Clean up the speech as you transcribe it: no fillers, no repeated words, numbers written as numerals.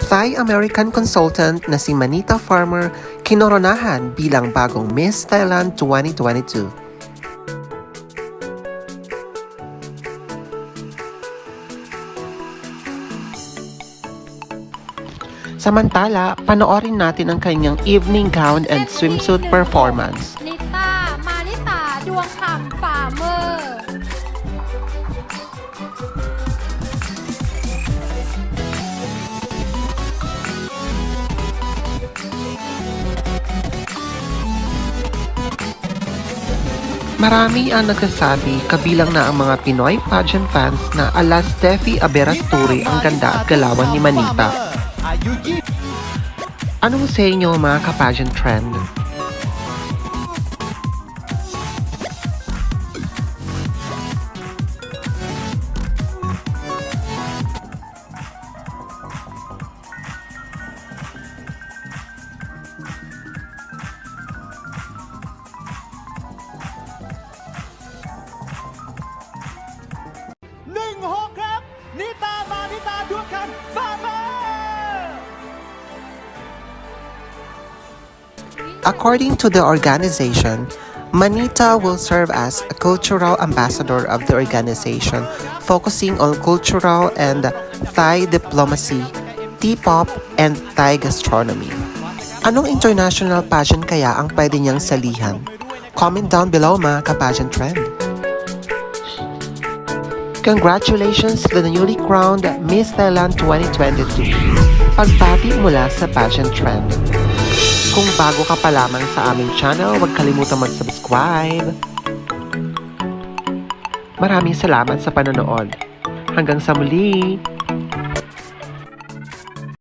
Thai-American consultant na si Manita Farmer kinoronahan bilang bagong Miss Thailand 2022. Samantala, panoorin natin ang kanyang evening gown and swimsuit performance. นิตา มานิตา ดวงธรรมฝ่ามือ Marami ang nagsasabi, kabilang na ang mga Pinoy pageant fans na ala Steffi Aberasturi ang ganda at galawan ni Manita. Anong sa inyo mga ka-pageant trend?ครับนิตามานิตาดวงคันฝ่ามือ According to the organization, Manita will serve as a cultural ambassador of the organization, focusing on cultural and Thai diplomacy, T-pop, and Thai gastronomy. Anong international pageant kaya ang pwede niyang salihan? Comment down below mga ka-pageant trend. Congratulations to the newly crowned Miss Thailand 2022. Pagbati mula sa Pageant Trend. Kung bago ka pa lamang sa aming channel, huwag kalimutang mag-subscribe. Maraming salamat sa panonood. Hanggang sa muli!